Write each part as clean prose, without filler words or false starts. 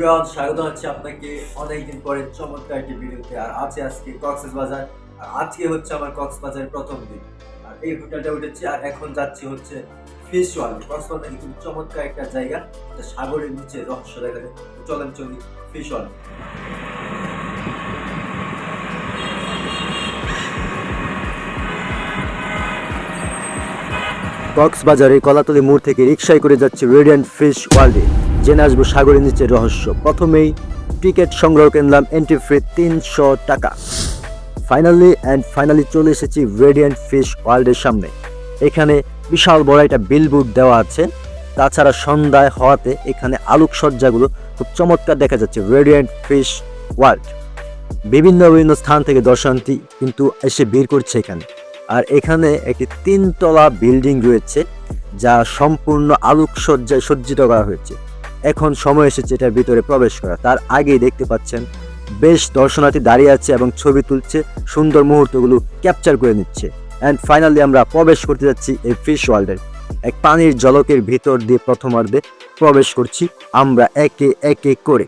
Everyone, স্বাগত হচ্ছে আপনাকে অনেকদিন পরে চমৎকার একটি ভিডিওতে। আর আজকে কক্সবাজার, আর আজকে হচ্ছে আমার কক্সবাজারের প্রথম দিন। আর এই হোটেলটা উঠেছি আর এখন যাচ্ছি হচ্ছে ফিশ ওয়ার্ল্ড। কক্সবাজার কিন্তু চমৎকার একটা জায়গা, সাগরের নিচে রহস্য দেখা যায়। চলেন চলি ফিশ ওয়ার্ল্ড। কক্সবাজারে কলাতলি মোড় থেকে রিকশায় করে যাচ্ছি রেডিয়েন্ট ফিশ ওয়ার্ল্ডে, জেনে আসবো সাগরের নিচের রহস্য। প্রথমেই টিকিট সংগ্রহ কিনলাম, এন্ট্রি ফি 300 টাকা। ফাইনালি চলে এসেছি রেডিয়েন্ট ফিশ ওয়ার্ল্ডের সামনে। এখানে বিশাল বড় একটা বিলবোর্ড দেওয়া আছে। তাছাড়া সন্ধ্যায় হওয়াতে এখানে আলোকসজ্জাগুলো খুব চমৎকার দেখা যাচ্ছে। রেডিয়েন্ট ফিশ ওয়ার্ল্ড, বিভিন্ন স্থান থেকে দর্শনার্থী কিন্তু এসে ভিড় করছে এখানে। আর এখানে একটি 3 তলা বিল্ডিং রয়েছে, যা সম্পূর্ণ আলোকসজ্জায় সজ্জিত করা হয়েছে। এখন সময় এসেছে এটার ভিতরে প্রবেশ করা। তার আগেই দেখতে পাচ্ছেন বেশ দর্শনার্থী দাঁড়িয়ে আছে এবং ছবি তুলছে, সুন্দর মুহূর্তগুলো ক্যাপচার করে নিচ্ছে। অ্যান্ড ফাইনালি আমরা প্রবেশ করতে যাচ্ছি এই ফিশ ওয়ার্ল্ডের। এক পানির জলকের ভিতর দিয়ে প্রথমার্ধে প্রবেশ করছি আমরা একে একে করে।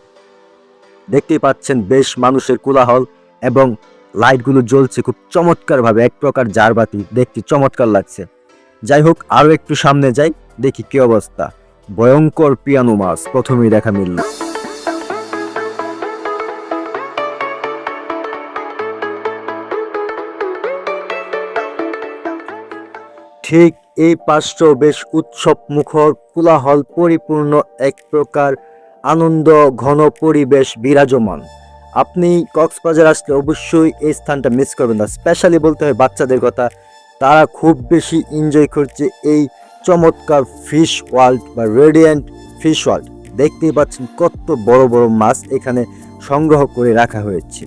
দেখতেই পাচ্ছেন বেশ মানুষের কোলাহল এবং লাইটগুলো জ্বলছে খুব চমৎকারভাবে, এক প্রকার জারবাতি, দেখতে চমৎকার লাগছে। যাই হোক, আরও একটু সামনে যাই, দেখি কি অবস্থা। ভয়ঙ্কর পিয়ানো মাছ প্রথমেই দেখা মিলল। ঠিক এই পাশটাও বেশ উৎসব মুখর, কোলাহল পরিপূর্ণ, এক প্রকার আনন্দ ঘন পরিবেশ বিরাজমান। আপনি কক্সবাজার আসলে অবশ্যই এই স্থানটা মিস করবেন না। স্পেশালি বলতে হয় বাচ্চাদের কথা, তারা খুব বেশি এনজয় করছে এই চমৎকার ফিশ ওয়ার্ল্ড বা রেডিয়েন্ট ফিশ ওয়ার্ল্ড। দেখতেই পাচ্ছেন কত বড় বড় মাছ এখানে সংগ্রহ করে রাখা হয়েছে।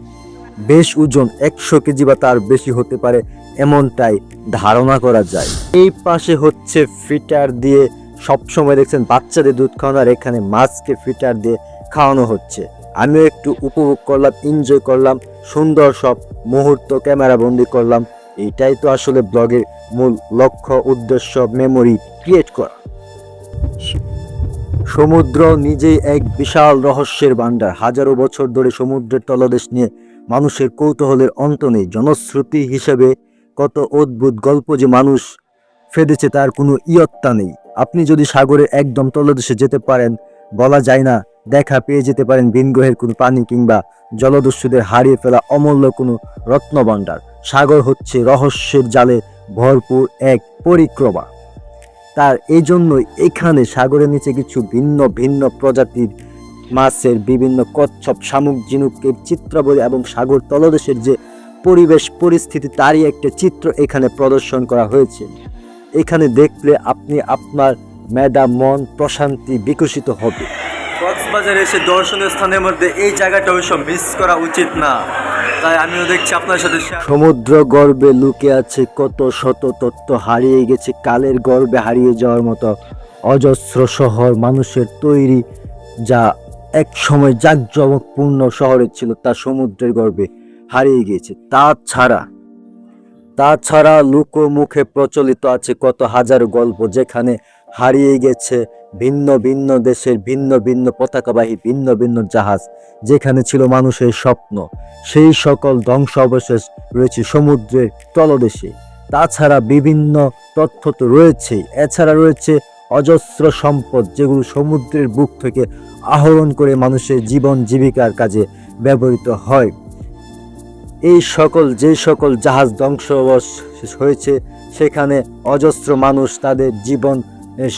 বেশ ওজন 100 কেজি বা তার বেশি হতে পারে এমনটাই ধারণা করা যায়। এই পাশে হচ্ছে ফিটার দিয়ে, সবসময় দেখছেন বাচ্চাদের দুধ খাওয়ানো, আর এখানে মাছকে ফিটার দিয়ে খাওয়ানো হচ্ছে। আমিও একটু উপভোগ করলাম, এনজয় করলাম, সুন্দর সব মুহূর্ত ক্যামেরা বন্দি করলাম। এইটাই তো আসলে ব্লগের মূল লক্ষ্য, উদ্দেশ্য, মেমোরি ক্রিয়েট করা। সমুদ্র নিজেই এক বিশাল রহস্যের ভান্ডার। হাজারো বছর ধরে সমুদ্রের তলদেশ নিয়ে মানুষের কৌতূহলের অন্ত নেই। জনশ্রুতি হিসেবে কত অদ্ভুত গল্প যে মানুষ ফেঁদেছে তার কোনো ইয়ত্তা নেই। আপনি যদি সাগরের একদম তলদেশে যেতে পারেন, বলা যায় না দেখা পেয়ে যেতে পারেন ভিন গ্রহের কোনো প্রাণী কিংবা জলদস্যুদের হারিয়ে ফেলা অমূল্য কোনো রত্নভাণ্ডার। সাগর হচ্ছে রহস্যের জালে ভরপুর এক পরিক্রমা। তার এই জন্যই এখানে সাগরের নিচে কিছু ভিন্ন ভিন্ন প্রজাতির মাছের, বিভিন্ন কচ্ছপ, শামুক, ঝিনুকের চিত্রাবলী এবং সাগর তলদেশের যে পরিবেশ পরিস্থিতি তারই একটা চিত্র এখানে প্রদর্শন করা হয়েছে। এখানে দেখলে আপনি আপনার মেধা, মন প্রশান্তি বিকশিত হবে। কক্সবাজারে এসে দর্শনীয় স্থানের মধ্যে এই জায়গাটা অবশ্য মিস করা উচিত না, তাই আমিও দেখছি আপনার সাথে। সমুদ্র গর্ভে লুকে আছে কত শত তত্ত্ব, হারিয়ে গেছে কালের গর্ভে হারিয়ে যাওয়ার মতো অজস্র শহর মানুষের তৈরি, যা এক সময় জাঁকজমকপূর্ণ শহরে ছিল, তা সমুদ্রের গর্ভে হারিয়ে গিয়েছে। তাছাড়া লোকমুখে প্রচলিত আছে কত হাজার গল্প, যেখানে হারিয়ে গেছে ভিন্ন ভিন্ন দেশের ভিন্ন ভিন্ন পতাকাবাহী ভিন্ন ভিন্ন জাহাজ, যেখানে ছিল মানুষের স্বপ্ন। সেই সকল ধ্বংসাবশেষ রয়েছে সমুদ্রের তলদেশে। তাছাড়া বিভিন্ন তথ্য তো রয়েছেই, এছাড়া রয়েছে অজস্র সম্পদ, যেগুলো সমুদ্রের বুক থেকে আহরণ করে মানুষের জীবন জীবিকার কাজে ব্যবহৃত হয়। যে সকল জাহাজ ধ্বংসাবশেষ হয়েছে, সেখানে অজস্র মানুষ তাদের জীবন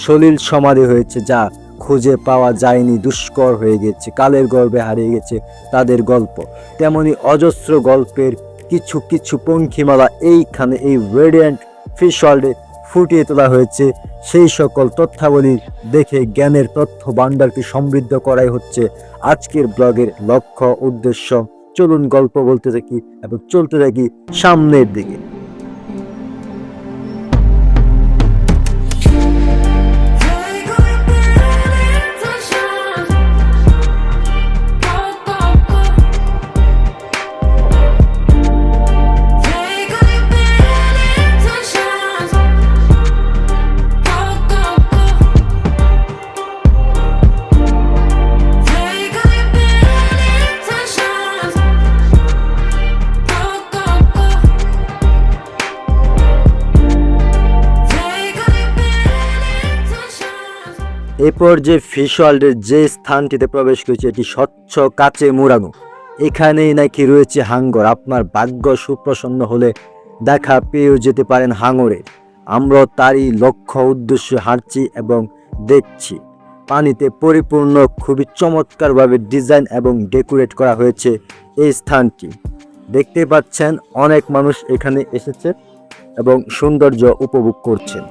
সলিল সমাধি হয়েছে, যা খুঁজে পাওয়া যায়নি, দুষ্কর হয়ে গেছে, কালের গর্ভে হারিয়ে গেছে তাদের গল্প। তেমনি অজস্র গল্পের কিছু কিছু পঙ্খিমালা এইখানে এই রেডিয়েন্ট ফিশ ওয়ার্ল্ডে ফুটিয়ে তোলা হয়েছে। সেই সকল তথ্যাবলী দেখে জ্ঞানের তথ্য ভাণ্ডারকে সমৃদ্ধ করাই হচ্ছে আজকের ব্লগের লক্ষ্য, উদ্দেশ্য। চলুন গল্প বলতে থাকি এবং চলতে থাকি সামনের দিকে। এরপর যে ফিশ ওয়ার্ল্ডের যে স্থানটিতে প্রবেশ করেছে এটি স্বচ্ছ কাচে মোড়ানো। এখানেই নাকি রয়েছে হাঙ্গর। আপনার ভাগ্য সুপ্রসন্ন হলে দেখা পেয়েও যেতে পারেন হাঙরে। আমরাও তারই লক্ষ্য উদ্দেশ্যে হাঁটছি এবং দেখছি। পানিতে পরিপূর্ণ, খুবই চমৎকারভাবে ডিজাইন এবং ডেকোরেট করা হয়েছে এই স্থানটি। দেখতে পাচ্ছেন অনেক মানুষ এখানে এসেছে এবং সৌন্দর্য উপভোগ করছেন।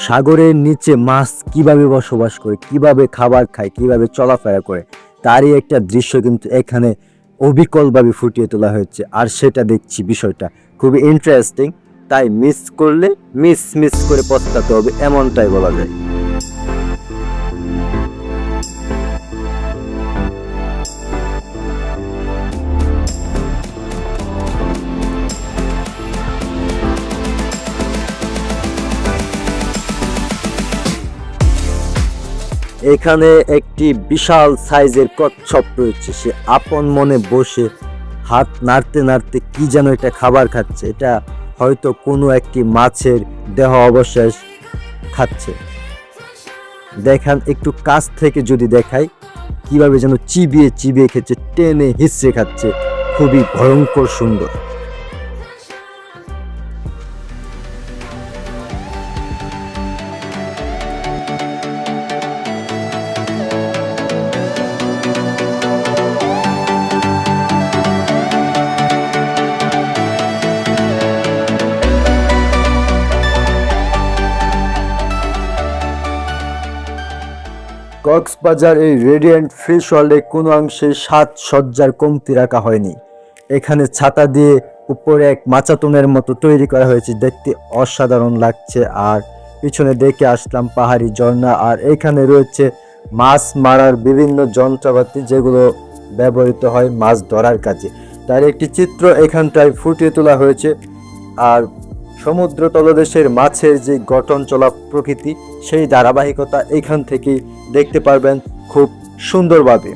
সাগরের নিচে মাছ কিভাবে বসবাস করে, কিভাবে খাবার খায়, কিভাবে চলাফেরা করে, তারই একটা দৃশ্য কিন্তু এখানে অবিকলভাবে ফুটিয়ে তোলা হয়েছে। আর সেটা দেখছি, বিষয়টা খুবই ইন্টারেস্টিং। তাই মিস করলে মিস করে পস্তাতে হবে, এমনটাই বলা যায়। এখানে একটি বিশাল সাইজের কচ্ছপ রয়েছে। সে আপন মনে বসে হাত নাড়তে নাড়তে কি যেন একটা খাবার খাচ্ছে। এটা হয়তো কোনো একটি মাছের দেহ অবশেষ খাচ্ছে। দেখান একটু কাছ থেকে যদি দেখাই, কিভাবে যেন চিবিয়ে চিবিয়ে খেচ্ছে, টেনে হিসড়ে খাচ্ছে, খুবই ভয়ঙ্কর সুন্দর। কক্সবাজার এই রেডিয়েন্ট ফিশ ওয়ার্ল্ডে কোনো অংশে সাজসজ্জার কমতি রাখা হয়নি। এখানে ছাতা দিয়ে উপরে এক মাচাতনের মতো তৈরি করা হয়েছে, দেখতে অসাধারণ লাগছে। আর পিছনে দেখে আসলাম পাহাড়ি ঝর্ণা। আর এখানে রয়েছে মাছ মারার বিভিন্ন যন্ত্রপাতি, যেগুলো ব্যবহৃত হয় মাছ ধরার কাজে। তার একটি চিত্র এখানটায় ফুটিয়ে তোলা হয়েছে। আর সমুদ্র তলদেশের মাছের যে গঠন চলা প্রকৃতি, সেই ধারাবাহিকতা এখান থেকেই দেখতে পারবেন খুব সুন্দরভাবে।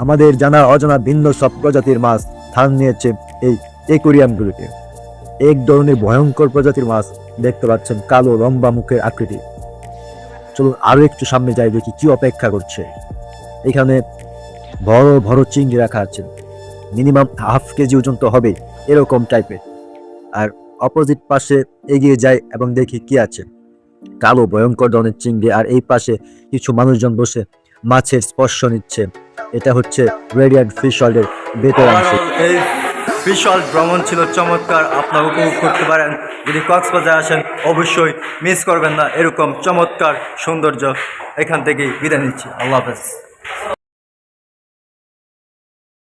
আমাদের জানা অজানা ভিন্ন সব প্রজাতির মাছ স্থান নিয়েছে এই অ্যাকোয়ারিয়ামগুলোতে। এক ধরনের ভয়ঙ্কর প্রজাতির মাছ দেখতে পাচ্ছেন, কালো লম্বা মুখের আকৃতি। চলুন আরো একটু সামনে যাই, দেখি কি অপেক্ষা করছে। এখানে বড় বড় চিংড়ি রাখা আছে, মিনিমাম হাফ কেজি ওজন তো হবে, এরকম টাইপের। আর অপোজিট পাশে এগিয়ে যায় এবং দেখি কি আছে, কালো ভয়ঙ্কর ধরনের চিংড়ি। আর এই পাশে কিছু মানুষজন বসে মাছের স্পর্শ নিচ্ছে। এটা হচ্ছে রেডিয়েন্ট ফিশ ওয়ার্ল্ডের ভেতর অংশ। এই ফিশ ওয়ার্ল্ড ভ্রমণ ছিল চমৎকার, আপনারা উপভোগ করতে পারেন। যদি কক্সবাজার আসেন অবশ্যই মিস করবেন না এরকম চমৎকার সৌন্দর্য। এখান থেকেই বিদায় নিচ্ছি, আল্লাহ হাফেজ।